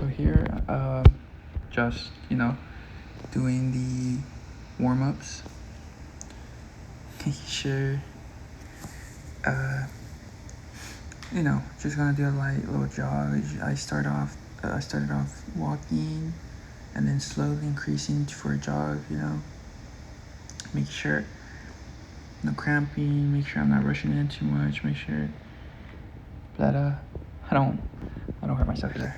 So here, just doing the warm-ups, making sure, uh, just gonna do a light little jog. I started off walking, and then slowly increasing for a jog. Make sure no cramping. Make sure I'm not rushing in too much. Make sure that I don't hurt myself either.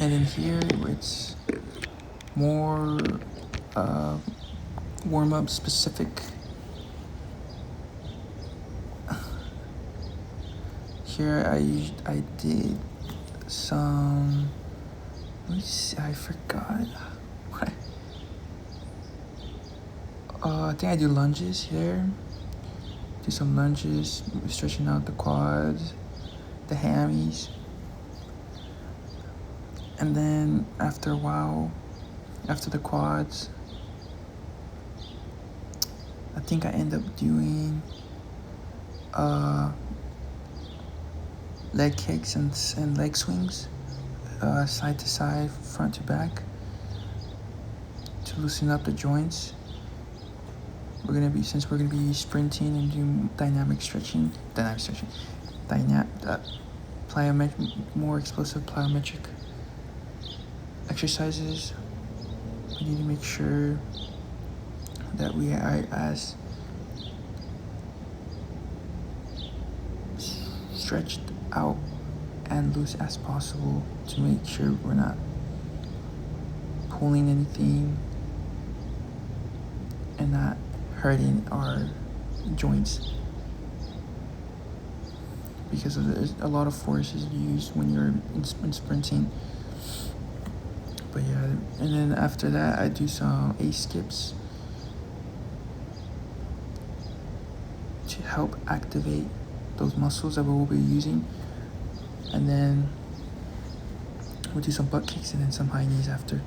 And then here it's more warm-up specific. Here I did some, let me see, I forgot. What? I think I do lunges here. Do some lunges, stretching out the quads, the hammies. And then after a while, after the quads, I think I end up doing leg kicks and leg swings, side to side, front to back, to loosen up the joints. Since we're gonna be sprinting and doing more explosive plyometric exercises, we need to make sure that we are as stretched out and loose as possible to make sure we're not pulling anything and not hurting our joints, because there's a lot of forces used when you're in sprinting. But yeah, and then after that I do some ace skips to help activate those muscles that we will be using. And then we'll do some butt kicks and then some high knees after.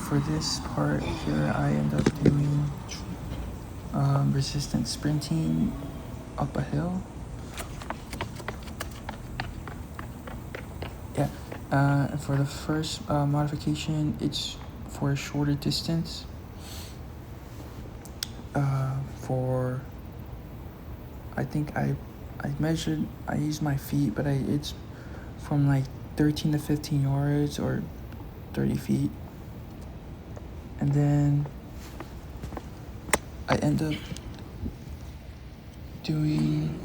For this part here, I end up doing resistance sprinting up a hill. Yeah. For the first modification, it's for a shorter distance. I think I used my feet, but it's from like 13 to 15 yards or 30 feet. And then I end up doing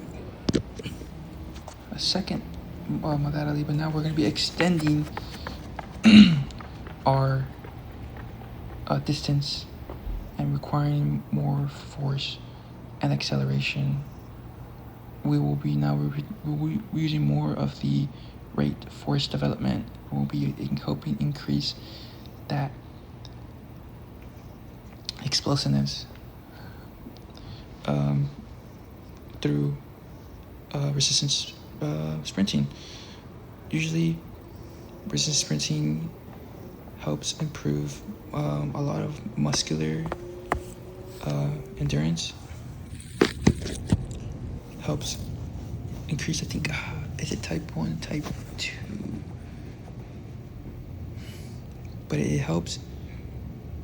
a second modality, but now we're going to be extending our distance and requiring more force and acceleration. We will be now we'll be using more of the rate force development. We'll be helping increase that explosiveness through resistance sprinting. Usually, resistance sprinting helps improve a lot of muscular endurance. Helps increase, I think, is it type 1, type 2? But it helps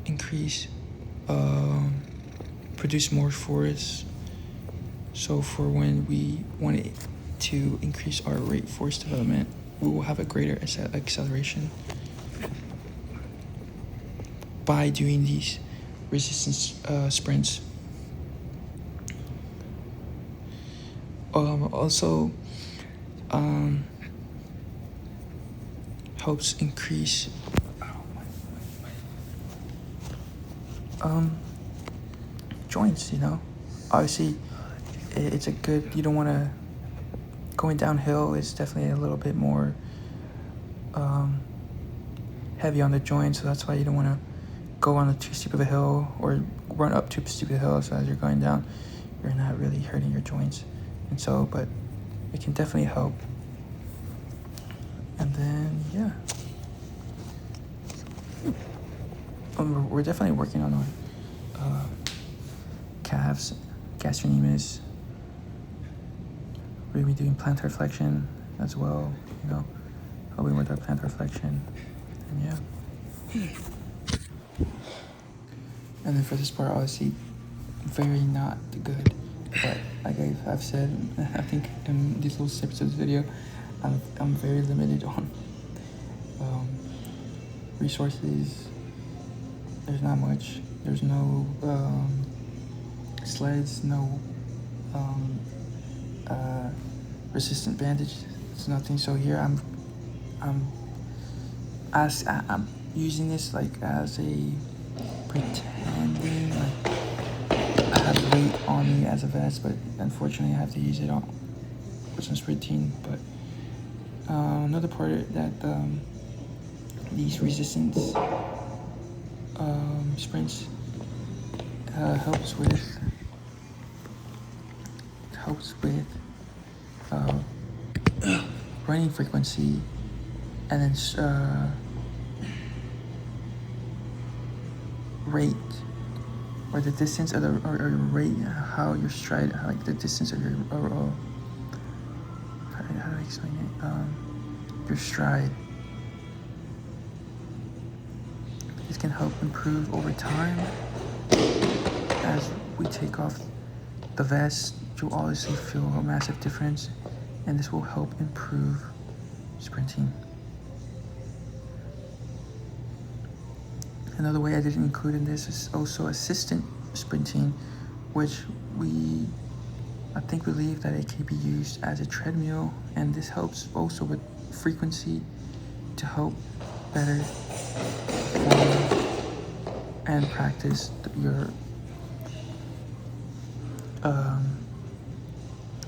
increase, produce more force. So for when we want to increase our rate force development, we will have a greater acceleration by doing these resistance sprints. Also helps increase joints, obviously it's a good, you don't want to, going downhill is definitely a little bit more heavy on the joints, so that's why you don't want to go on too steep of a hill or run up too steep of a hill, so as you're going down you're not really hurting your joints. And so, but it can definitely help. And then, yeah. We're definitely working on our calves, gastrocnemius. We're going to be doing plantar flexion as well, helping with our plantar flexion. And yeah. And then for this part, obviously, very not good. But like I've said, I think in these little snippets of this video, I'm very limited on resources. There's not much. There's no sleds, no resistant bandage. It's nothing. So here I'm using this like as a pretending like I have weight on me as a vest, but unfortunately I have to use it on for some sprinting. But another part that these resistance sprints helps with running frequency, and then rate, or the distance of or rate, how your stride, like the distance of your how do I explain it? Your stride. This can help improve over time. As we take off the vest, you'll obviously feel a massive difference, and this will help improve sprinting. Another way I didn't include in this is also assistant sprinting, which I believe that it can be used as a treadmill, and this helps also with frequency to help better perform and practice your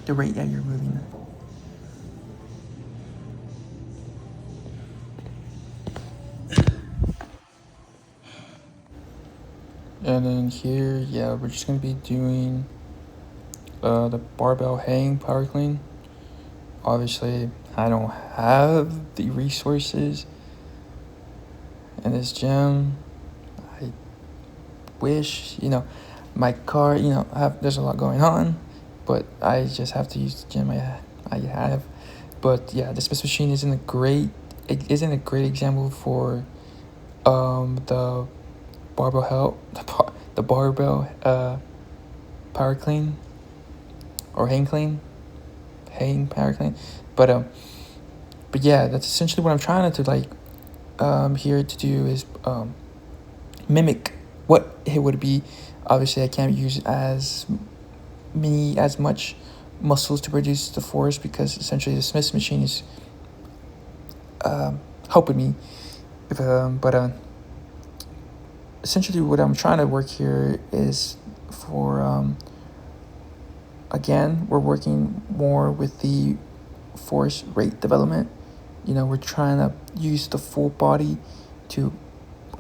the rate that you're moving. And then here, yeah, we're just gonna be doing the barbell hang power clean. Obviously, I don't have the resources in this gym. I wish, my car, there's a lot going on, but I just have to use the gym I have. But yeah, the Smith machine isn't a great example for the barbell power clean or hang power clean. But yeah, that's essentially what I'm trying to here to do is mimic what it would be. Obviously I can't use as much muscles to produce the force, because essentially the Smith's machine is helping me. But essentially what I'm trying to work here is for again, we're working more with the force rate development. We're trying to use the full body to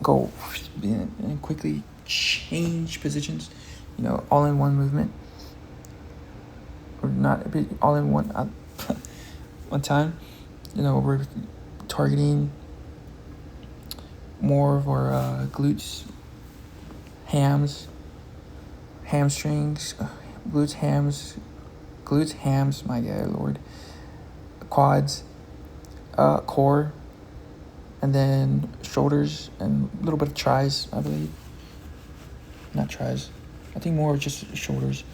go and quickly change positions, all in one movement, or not all in one one time. We're targeting more of our glutes, hamstrings, glutes, hams, my God, Lord, quads, core, and then shoulders and a little bit of tries, I believe. Not tries. I think more just shoulders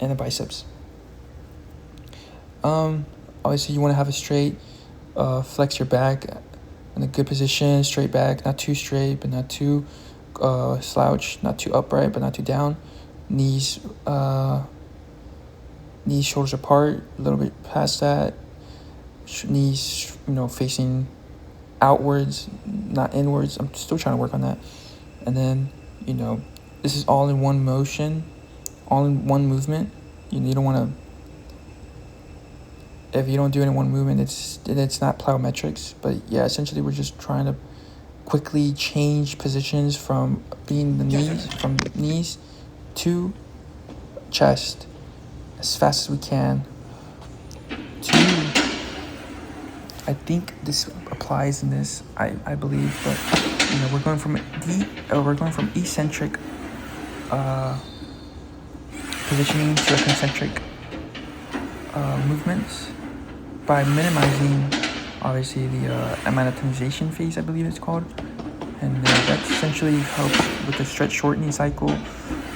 and the biceps. Obviously you want to have a straight, flex your back in a good position, straight back, not too straight, but not too slouch, not too upright, but not too down. Knees, shoulders apart, a little bit past that. Knees, facing outwards, not inwards. I'm still trying to work on that. And then, this is all in one motion, all in one movement. You don't want to, if you don't do it in one movement, it's not plyometrics. But yeah, essentially we're just trying to quickly change positions from knees to chest as fast as we can. I think this applies in this, I believe, but we're going from eccentric positioning to concentric movements by minimizing, obviously, the anatomization phase, I believe it's called, and that essentially helps with the stretch shortening cycle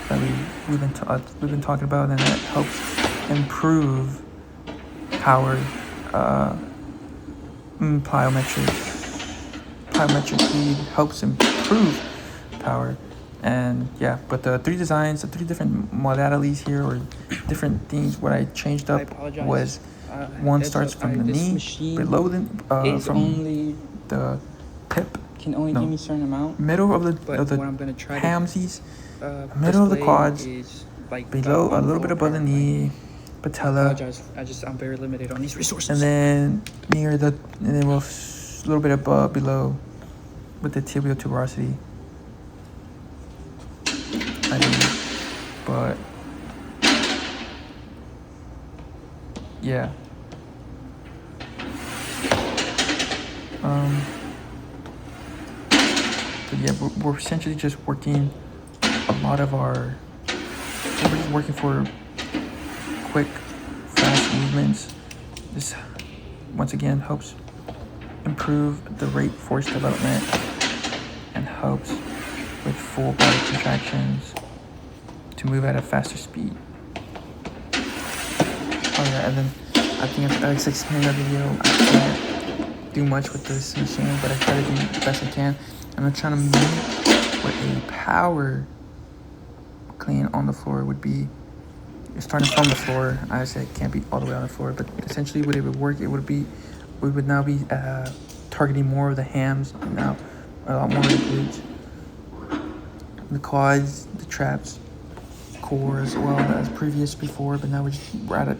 that we've been talking about, and that helps improve power. Plyometrically helps improve power. And yeah, but the three different modalities here, or different things, what I changed up was one starts from the knee, below the from the hip, can only give me a certain amount, middle of the hamsies, middle of the quads, below a little bit above the knee, patella. I'm very limited on these resources. And then we'll a little bit above, below, with the tibial tuberosity. I believe, but yeah. But yeah, we're essentially just working a lot of our. We're just working for quick, fast movements. This once again helps improve the rate force development and helps with full body contractions to move at a faster speed. Oh yeah, and then I think I explained in the video, I can't do much with this machine, but I try to do the best I can. And I'm trying to mimic what a power clean on the floor would be. Starting from the floor, I say it can't be all the way on the floor, but essentially what it would work, we would now be targeting more of the hams, now a lot more of the glutes, the quads, the traps, core as well as before, but now we're at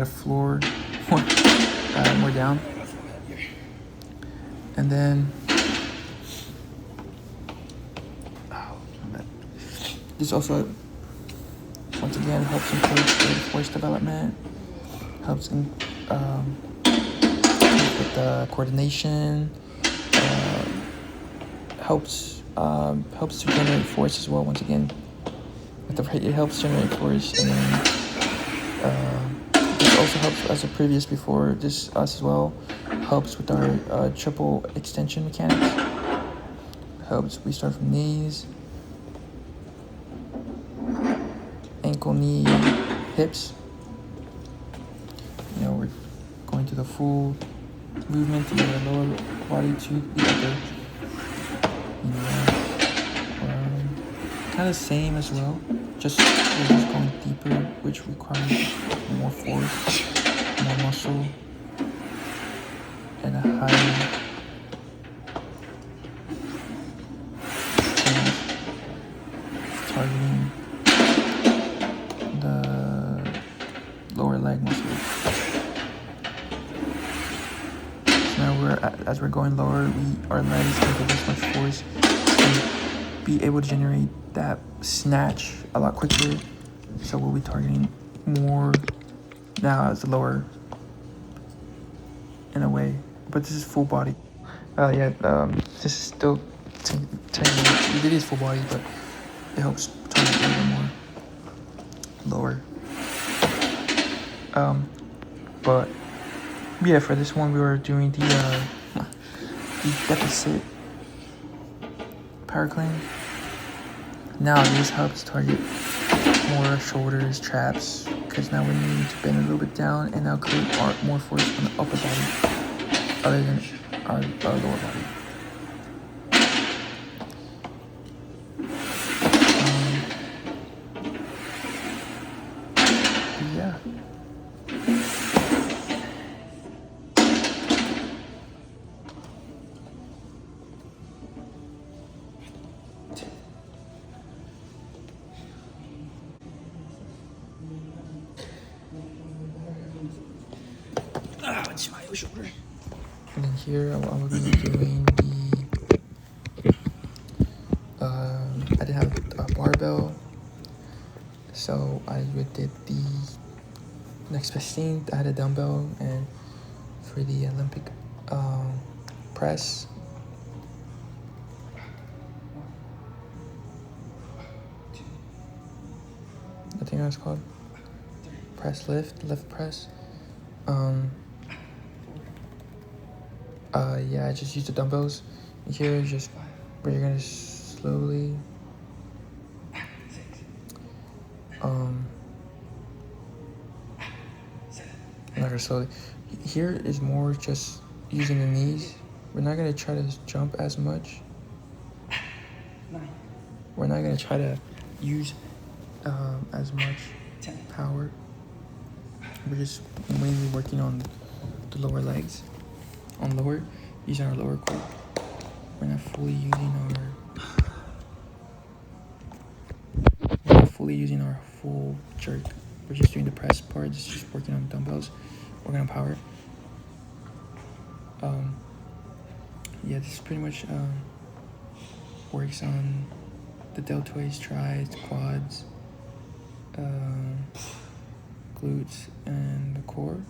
a floor, more down, and then this also once again helps improve the force development, helps with the coordination, helps to generate force as well. Once again, it helps generate force, and then this also helps, as the previous before this us as well, helps with our triple extension mechanics. Helps. We start from knees, ankle, knee, hips. We're going to the full movement to the lower body to the upper. Kind of same as well. we're just going deeper, which requires more force, more muscle, and a higher targeting the lower leg muscles. So now as we're going lower, our legs can give this much force to be able to generate that snatch a lot quicker. So we'll be targeting more now as the lower in a way, but this is full body. This is still it is full body, but it helps target a little more lower. But yeah, for this one we were doing the deficit power clean. Now this helps target more shoulders, traps, because now we need to bend a little bit down and now create more force on the upper body other than our lower body. Yeah. It's my shoulder. And then here I will be doing I didn't have a barbell, so I did the next best thing. I had a dumbbell, and for the Olympic press, I think that's called press lift press. I just used the dumbbells. Here is just where you're gonna slowly not gonna slowly. Here is more just using the knees. We're not gonna try to jump as much. We're not gonna try to use as much power. We're just mainly working on the lower legs, using our lower core. We're not fully using our full jerk. We're just doing the press part, just working on dumbbells, working on power. This is pretty much works on the deltoids, triceps, quads, glutes, and the core.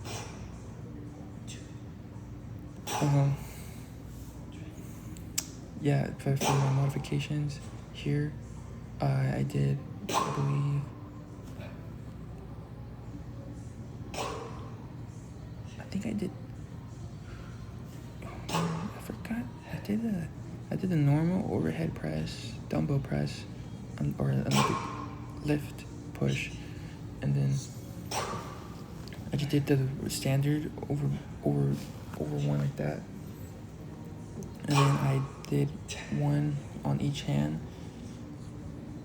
For my modifications here, I did, I believe, I did the normal overhead press, dumbbell press, or Olympic lift push, and then I just did the standard over one like that, and then I did one on each hand,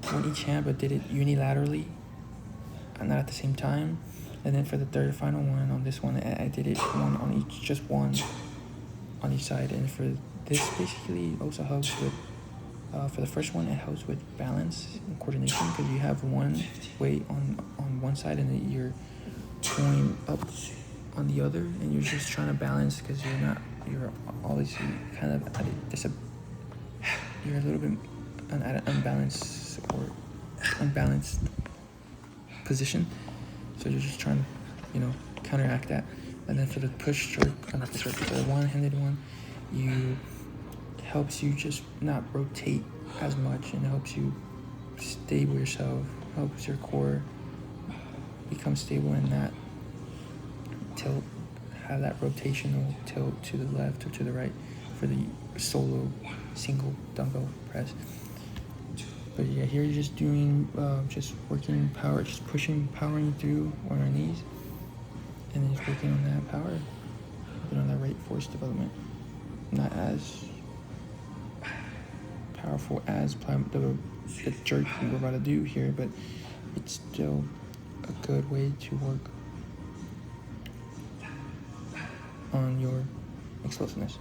but did it unilaterally, and not at the same time. And then for the third final one on this one, I did it one on each, just one on each side. And for this, basically also helps with, for the first one, it helps with balance and coordination, because you have one weight on one side and then you're going up on the other, and you're just trying to balance, because you're always kind of at you're a little bit at an unbalanced position. So you're just trying to, counteract that. And then for the push jerk, for the one-handed one, helps you just not rotate as much, and helps you stable yourself, helps your core become stable and not have that rotational tilt to the left or to the right for the single dumbbell press. But yeah, here you're just doing, just working power, just powering through on our knees, and then just working on that power, working on that right force development. Not as powerful as the jerk we're about to do here, but it's still a good way to work on your explosiveness.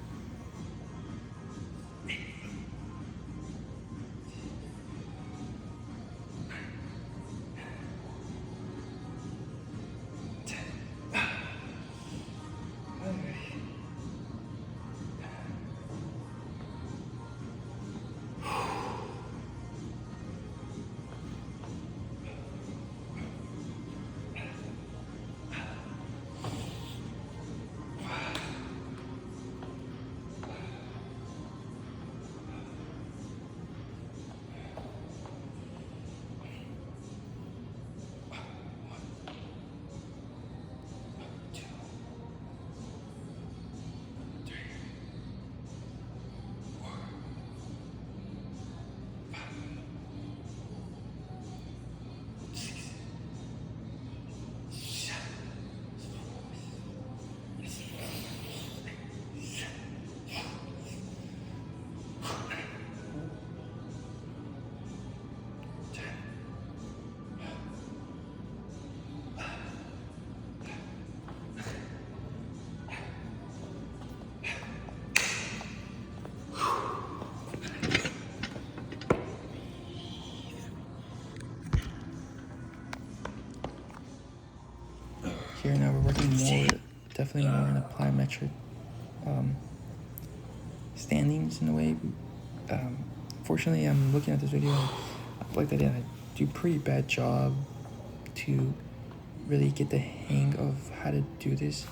Here now we're working more, definitely more in a plyometric standings in a way. Fortunately, I'm looking at this video. I feel like I do a pretty bad job to really get the hang of how to do this.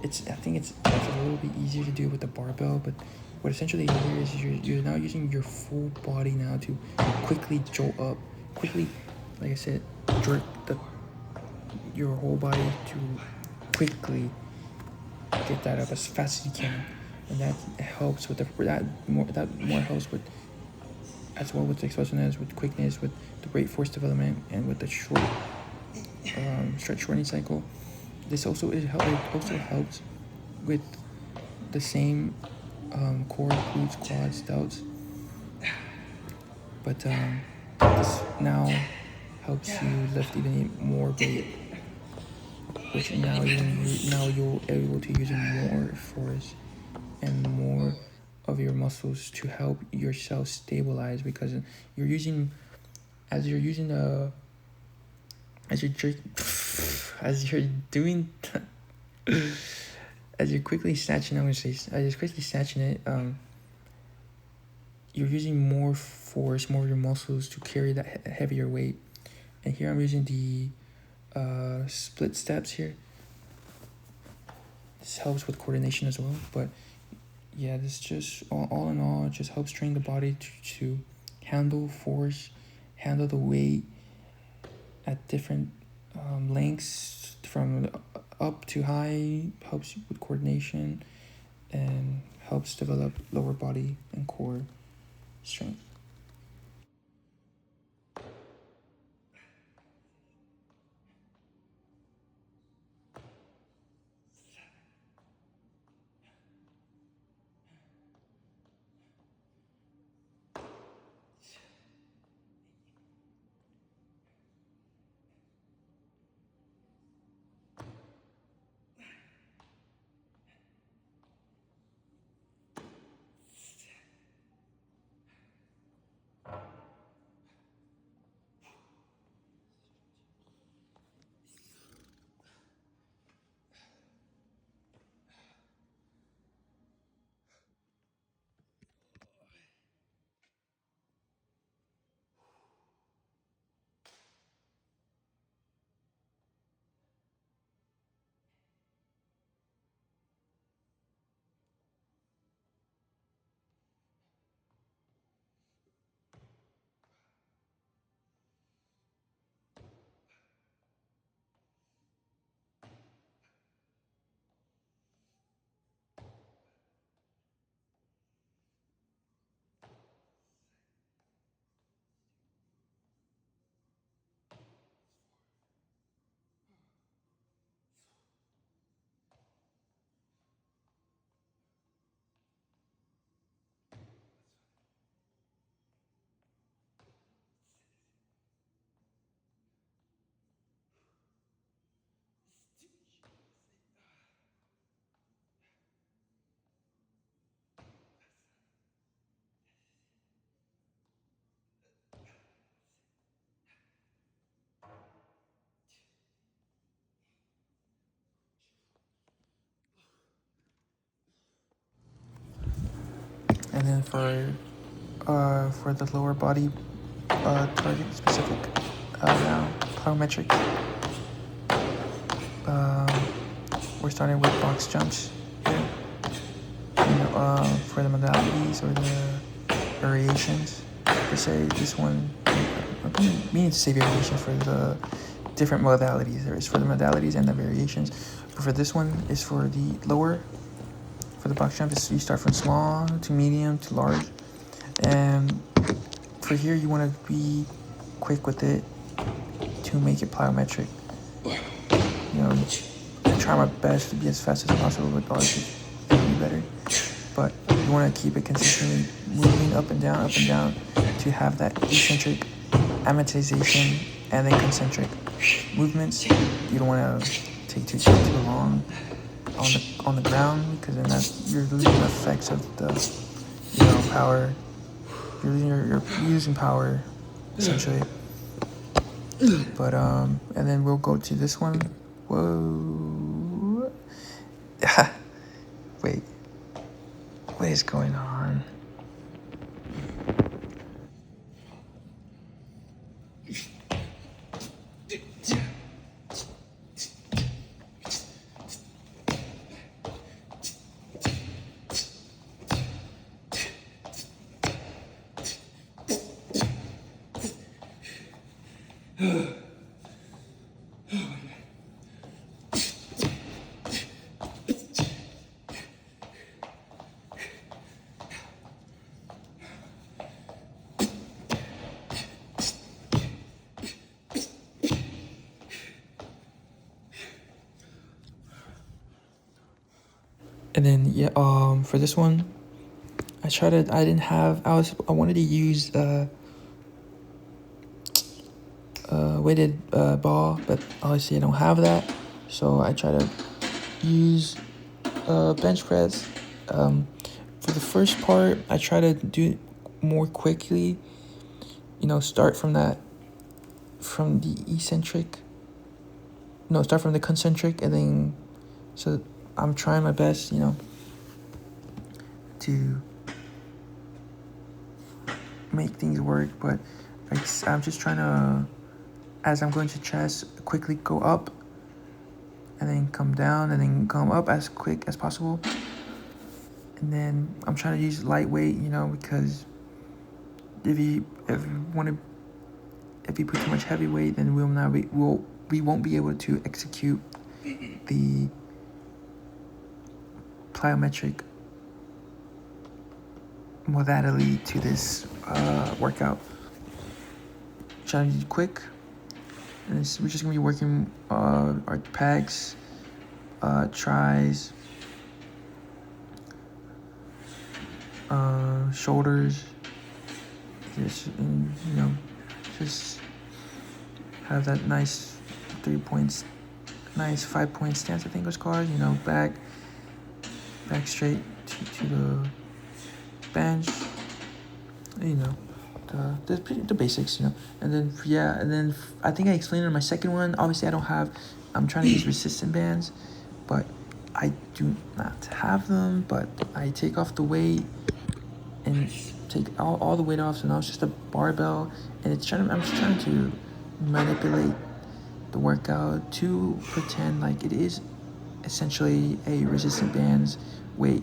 I think it's a little bit easier to do with the barbell, but what essentially here is you're now using your full body now to quickly jolt up, quickly, like I said, jerk your whole body to quickly get that up as fast as you can, and that helps with that more helps with as well with the explosiveness, with quickness, with the rate force development, and with the stretch shortening cycle. This also it also helps with the same core, glutes, quads, delts, but this now helps you lift even more weight, which now you're able to use more force and more of your muscles to help yourself stabilize, because you're using as you're doing as you're quickly snatching, as you're quickly snatching it, you're using more force, more of your muscles to carry that heavier weight. And here I'm using the split steps here. This helps with coordination as well, but yeah, this just all in all, it just helps train the body to handle force, handle the weight at different lengths from up to high, helps with coordination, and helps develop lower body and core strength. And then for the lower body target specific now plyometric, we're starting with box jumps here. For the modalities or the variations, per se, this one, I'm meaning to say variations for the different modalities. There is for the modalities and the variations. But for this one, is for the lower, for the box jump, you start from small to medium to large. And for here, you want to be quick with it to make it plyometric. I try my best to be as fast as possible, but obviously be better. But you want to keep it consistently moving up and down to have that eccentric amortization and then concentric movements. You don't want to take too long on the ground, because then you're losing the effects of the power. You're using power essentially. But and then we'll go to this one. Whoa. Wait. What is going on? And then for this one, I wanted to use weighted ball, but obviously I don't have that, so I try to use bench press. For the first part, I try to do it more quickly, start from the concentric, and then, so I'm trying my best, to make things work, but I'm just trying to, as I'm going to chest, quickly go up, and then come down, and then come up as quick as possible. And then I'm trying to use lightweight, because if you put too much heavy weight, then we won't be able to execute the plyometric modality to this workout. Trying to be quick, and we're just gonna be working our pecs, tries, shoulders. Just have that nice 3 points, nice 5 point stance, I think it was called. Back straight to the bench. The basics. And then I think I explained it in my second one. Obviously, I'm trying to use resistant bands, but I do not have them. But I take off the weight and take all the weight off, so now it's just a barbell, and I'm just trying to manipulate the workout to pretend like it is essentially a resistant bands weight,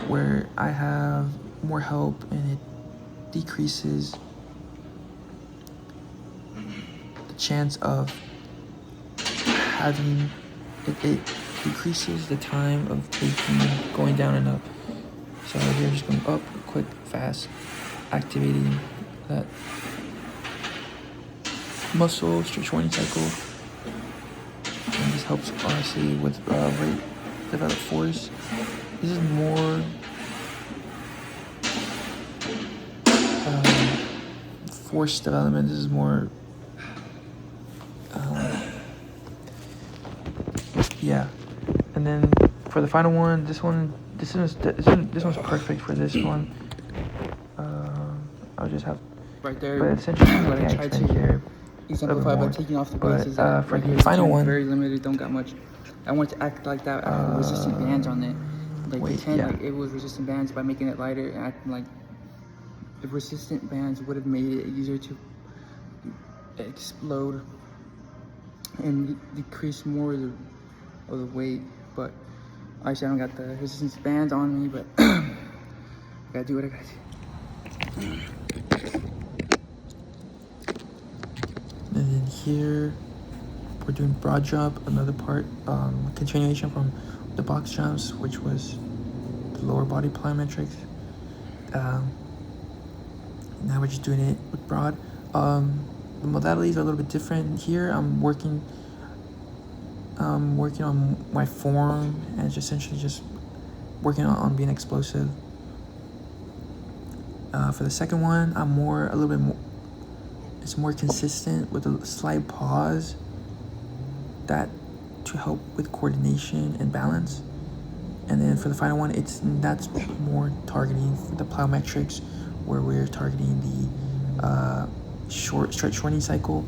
where I have more help and it decreases the chance of having it decreases the time of going down and up. So here, just going up quick, fast, activating that muscle training cycle, and this helps honestly with rate developed force. This is more force development. This is more and then for the final one, this one's perfect for this one. I'll just have right there. But essentially, what I tried to exemplify by taking off the bases. For the final one, very limited, don't got much. I want to act like that. I have resistant bands on it, like weight, pretend yeah. like it was resistant bands by making it lighter and acting like if resistant bands would have made it easier to explode and decrease more of the weight. But obviously I don't got the resistance bands on me, but I gotta do what I gotta do. And then here we're doing broad jump, another part, continuation from the box jumps, which was the lower body plyometrics. Now we're just doing it with broad. The modalities are a little bit different. Here I'm working on my form and just essentially just working on being explosive. For the second one, I'm a little bit more, it's more consistent with a slight pause, that to help with coordination and balance. And then for the final one, that's more targeting the plyometrics, where we're targeting the stretch shortening cycle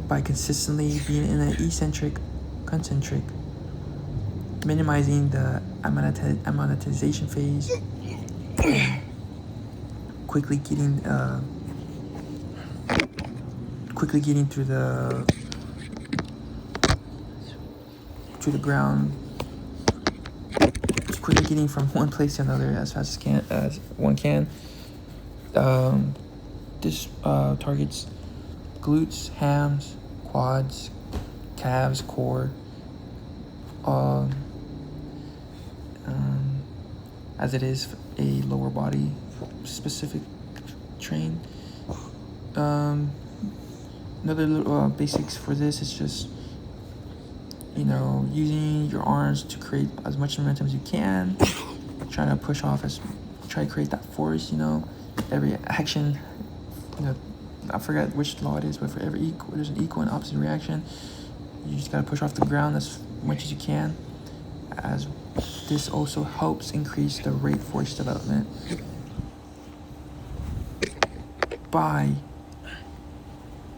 by consistently being in an eccentric, concentric, minimizing the amortization phase, and quickly getting through the ground, quickly getting from one place to another as fast as one can. This targets glutes, hams, quads, calves, core, as it is a lower body specific train. Another little basics for this is just, using your arms to create as much momentum as you can, try to create that force, every action, I forget which law it is, but for there's an equal and opposite reaction. You just gotta push off the ground as much as you can, as this also helps increase the rate force development by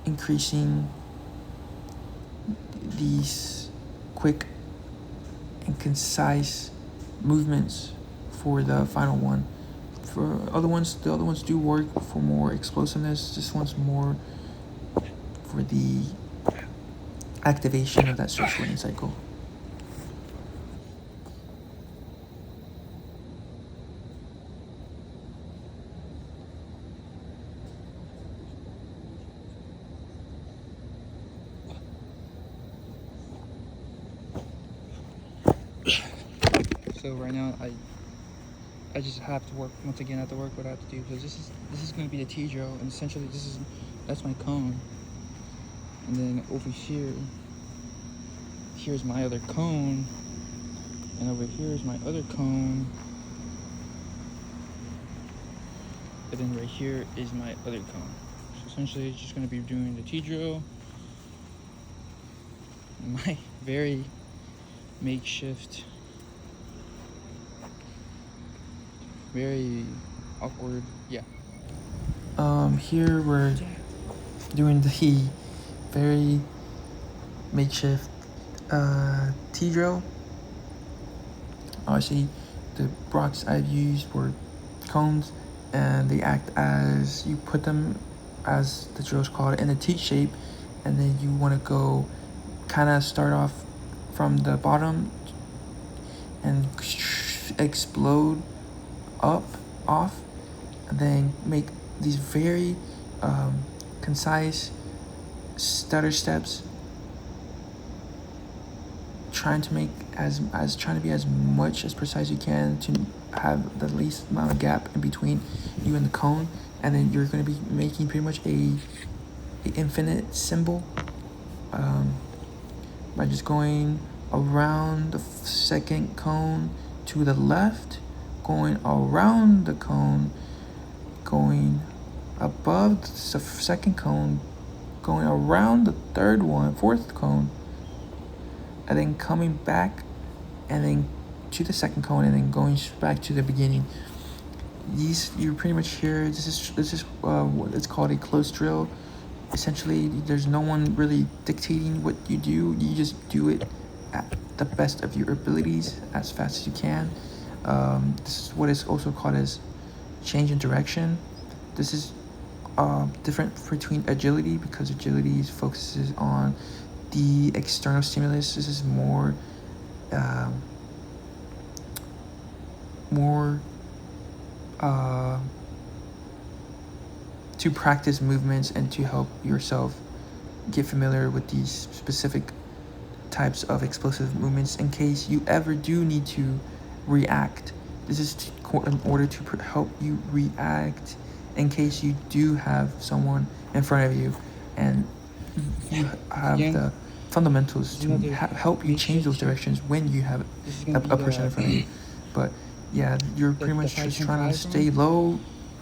increasing these quick and concise movements for the final one. For the other ones do work for more explosiveness. This one's more for the activation of that stretch shortening cycle. So right now I just have to work once again. I have to work what I have to do, because this is going to be the T-drill, and essentially that's my cone, and then over here's my other cone, and over here is my other cone, and then right here is my other cone. So essentially it's just going to be doing the T-drill, my very makeshift, very awkward, yeah. Here we're doing the very makeshift T-drill. Obviously, the blocks I've used were cones, and they act as, you put them, as the drill's called, in a T shape, and then you want to go kind of start off from the bottom and explode off, and then make these very concise stutter steps, trying to be as much as precise you can to have the least amount of gap in between you and the cone. And then you're going to be making pretty much a infinite symbol by just going around the second cone to the left, going around the cone, going above the second cone, going around the fourth cone, and then coming back, and then to the second cone, and then going back to the beginning. You're pretty much here. This is what it's called, a close drill. Essentially, there's no one really dictating what you do. You just do it at the best of your abilities as fast as you can. This is what is also called as change in direction. This is different between agility, because agility focuses on the external stimulus. This is more more to practice movements and to help yourself get familiar with these specific types of explosive movements in case you ever do need to react. This is in order to help you react in case you do have someone in front of you and you have the fundamentals to help you change those directions when you have a person in front of you. But yeah, you're pretty much just trying to stay low.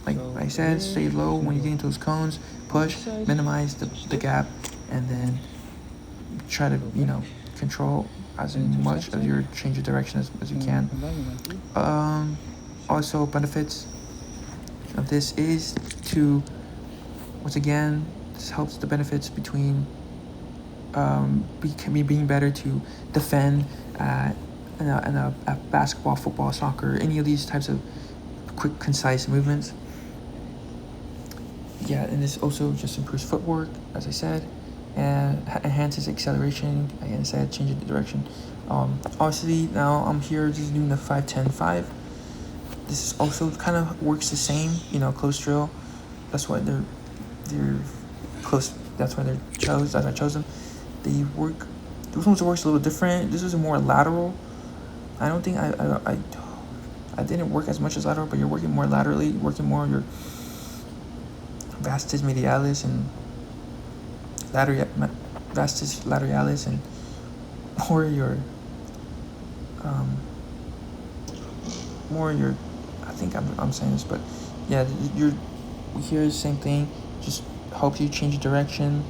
Like I said, stay low when you get into those cones, push, minimize the gap, and then try to, control as much of your change of direction as you can. Also, benefits of this is to, once again, this helps the benefits between being better to defend in a basketball, football, soccer, any of these types of quick, concise movements. Yeah, and this also just improves footwork, as I said, and enhances acceleration. Again, I said changing the direction. Obviously, now I'm here just doing the 5-10-5. This is also kind of works the same, close drill. That's why they're close. That's why I chose them. They work. This one works a little different. This is more lateral. I don't think I didn't work as much as lateral, but you're working more laterally, working more your vastus medialis and vastus lateralis, and more your I think I'm saying this, but yeah, you're here the same thing. Just helps you change direction,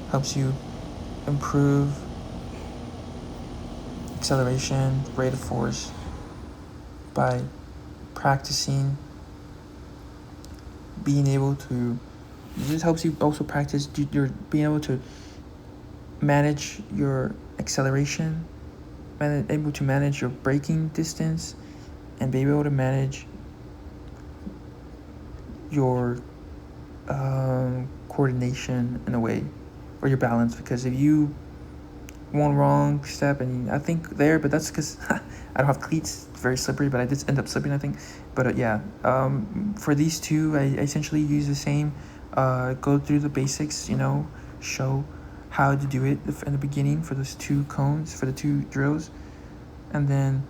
helps you improve acceleration, rate of force by practicing being able to. This helps you also practice your being able to manage your acceleration, able to manage your braking distance, and be able to manage your coordination in a way, or your balance. Because if you one wrong step, and I think there, but that's because I don't have cleats, it's very slippery, but I did end up slipping, I think. But for these two, I essentially use the same, go through the basics, show how to do it in the beginning for those two cones, for the two drills, and then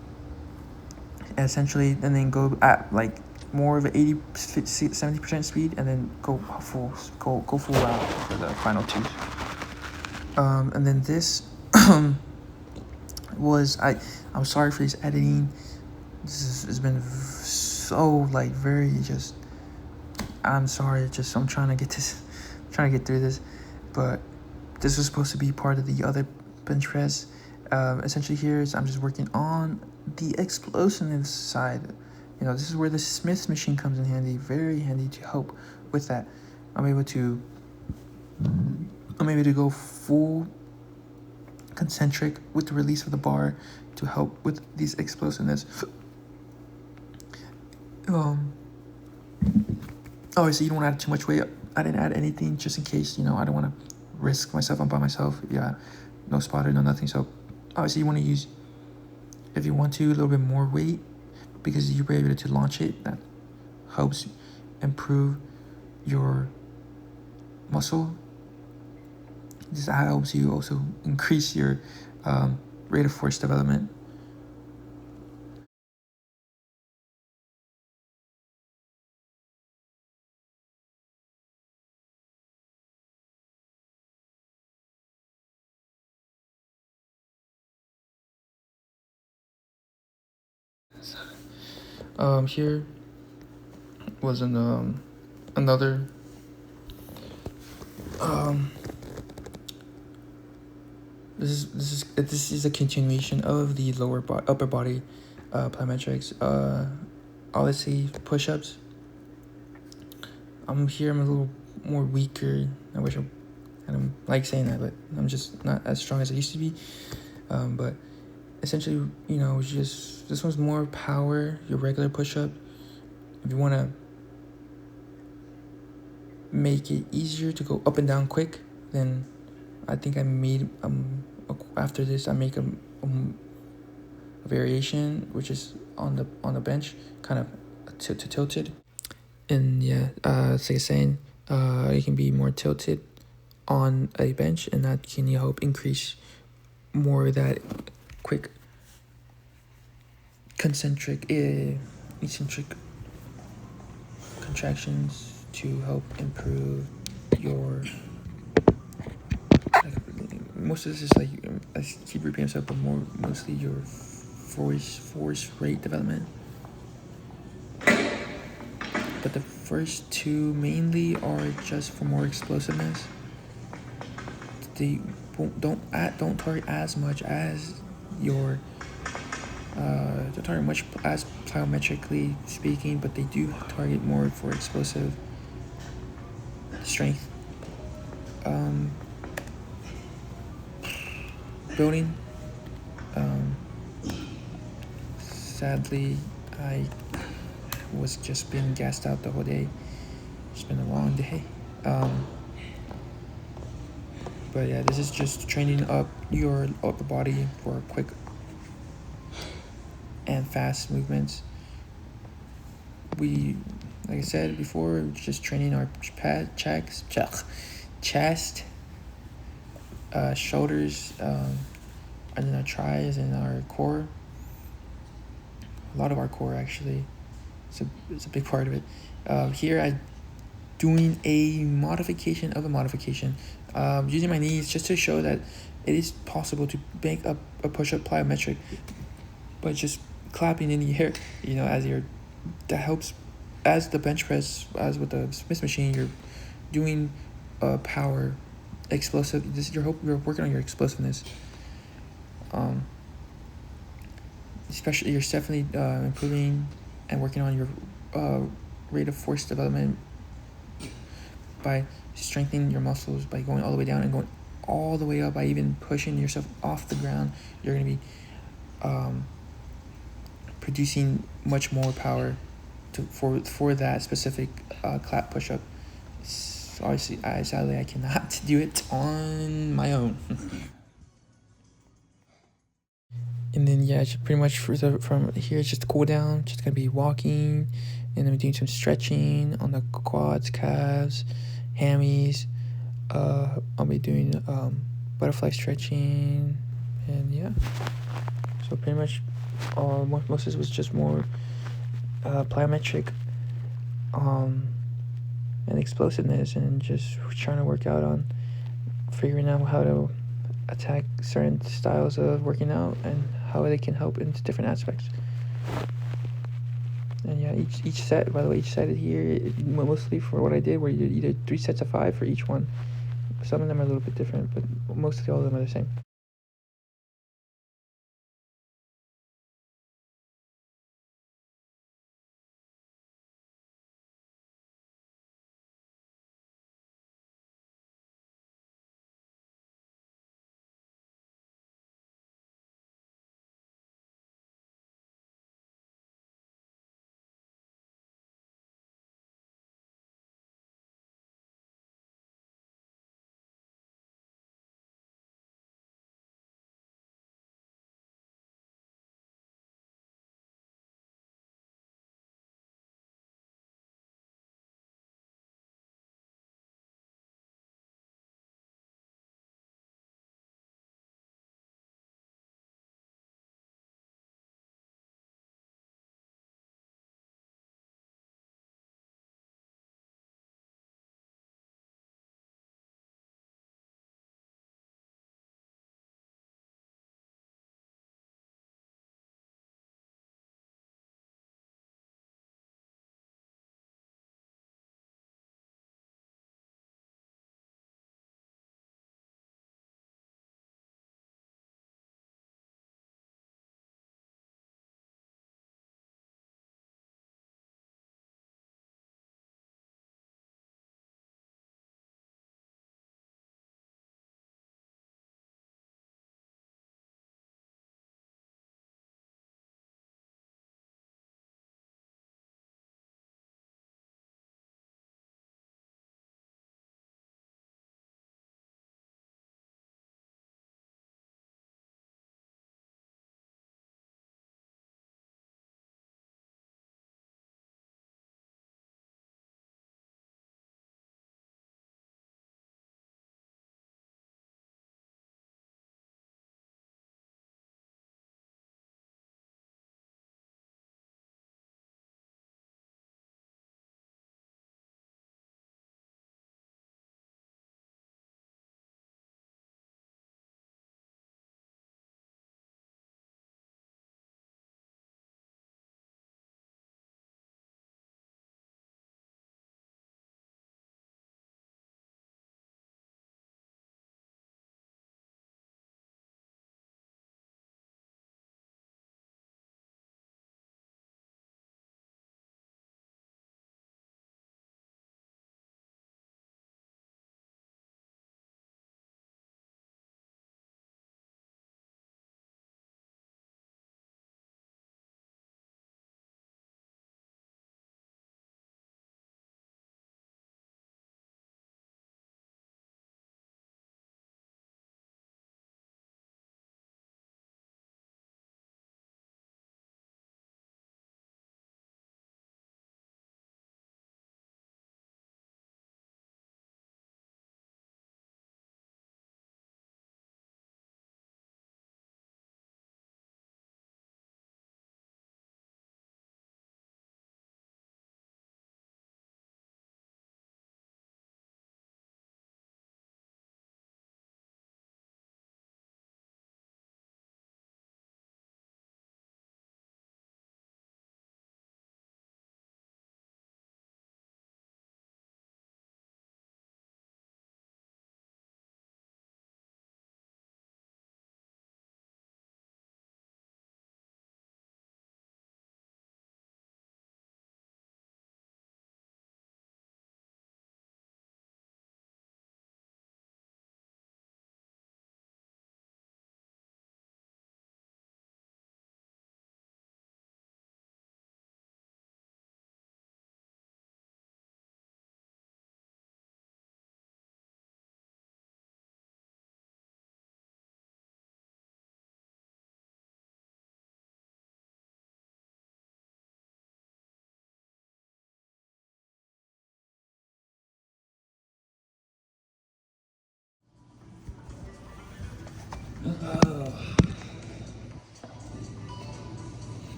go at like more of an 70% speed, and then go full out for the final two. And then this I'm sorry for this editing. This has been so very just. I'm sorry. I'm trying to get through this, but this was supposed to be part of the other bench press. Essentially, I'm just working on the explosiveness side. This is where the Smith machine comes in handy. Very handy to help with that. I'm able to go full concentric with the release of the bar to help with these explosiveness. Obviously, you don't want to add too much weight. I didn't add anything just in case, I don't want to risk myself. I'm by myself. Yeah, no spotter, no nothing. So obviously you want to use, if you want to, a little bit more weight, because you're able to launch it. That helps improve your muscle. This helps you also increase your rate of force development. Here was another this is a continuation of the upper body plyometrics. Obviously push-ups. I'm a little more weaker. I wish I don't like saying that, but I'm just not as strong as I used to be. But essentially, you know, just this one's more power, your regular push-up. If you want to make it easier to go up and down quick, then I think I made after this I make a variation which is on the bench, kind of tilted. And yeah, it's like saying, it can be more tilted on a bench, and that can help increase more of that quick eccentric contractions to help improve your, like, most of this is like, I keep repeating myself, but mostly your force rate development. But the first two mainly are just for more explosiveness. They don't target as much as your don't target much as plyometrically speaking, but they do target more for explosive strength building. Sadly, I was just being gassed out the whole day. It's been a long day. But yeah, this is just training up your upper body for quick and fast movements. We, like I said before, just training our chest, shoulders, and then our thighs and our core. A lot of our core, actually. It's a big part of it. Here I doing a modification of a modification, using my knees just to show that it is possible to make a push-up plyometric, but just clapping in the air, you know, that helps. As the bench press, as with the Smith machine, you're doing power, explosive. You're working on your explosiveness. Especially, you're definitely improving and working on your rate of force development by strengthening your muscles, by going all the way down and going all the way up, by even pushing yourself off the ground. You're going to be producing much more power for that specific clap push-up. So obviously, sadly, I cannot do it on my own. And then yeah, it's pretty much from here, it's just cool down. Just gonna be walking, and then doing some stretching on the quads, calves, hammies. I'll be doing butterfly stretching, and yeah. So pretty much, most of this was just more plyometric, and explosiveness, and just trying to work out on figuring out how to attack certain styles of working out and how they can help in different aspects. And yeah, each set, by the way, each set here, mostly for what I did, where you did either 3 sets of 5 for each one. Some of them are a little bit different, but mostly all of them are the same.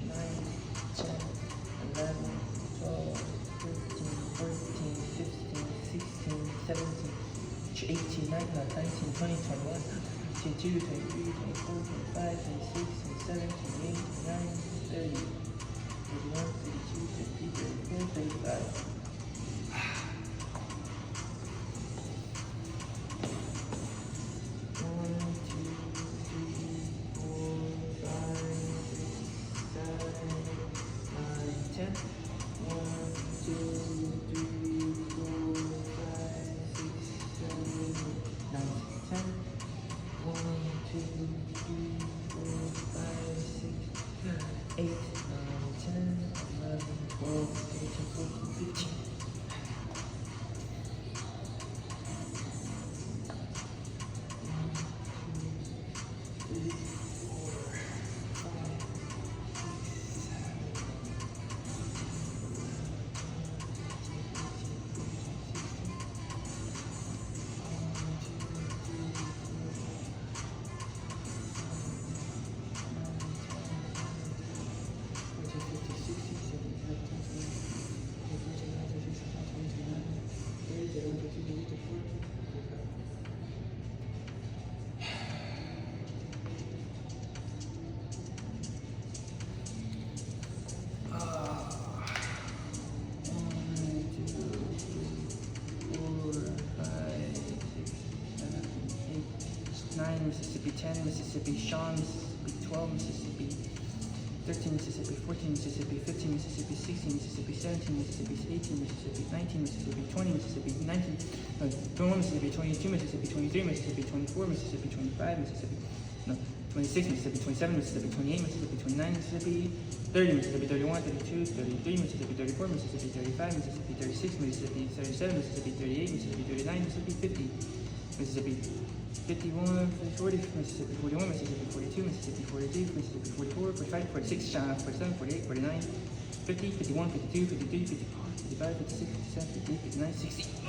9, 10, 11, 12, 13, 14, 15, 16, 17, 18, 19, 20, 21, 22, 23, 24, 25, 26, 27, 28, 29, 30, 31, 32, 33, 34, 35. Mississippi 10, Mississippi Sean, Mississippi 12, Mississippi 13, Mississippi 14, Mississippi 15, Mississippi 16, Mississippi 17, Mississippi 18, Mississippi 19, Mississippi 20, Mississippi 19, 21, Mississippi 22, Mississippi 23, Mississippi 24, Mississippi 25, Mississippi 26, Mississippi 27, Mississippi 28, Mississippi 29, Mississippi 30, Mississippi 31, 32, 33, Mississippi 34, Mississippi 35, Mississippi 36, Mississippi 37, Mississippi 38, Mississippi 39, Mississippi 50, Mississippi 51, 40, Mississippi 41, Mississippi 42, Mississippi 43, Mississippi 44, 45, 46, 47, 48, 49, 50, 51, 52, 53, 54, 55, 56, 57, 58, 59, 60.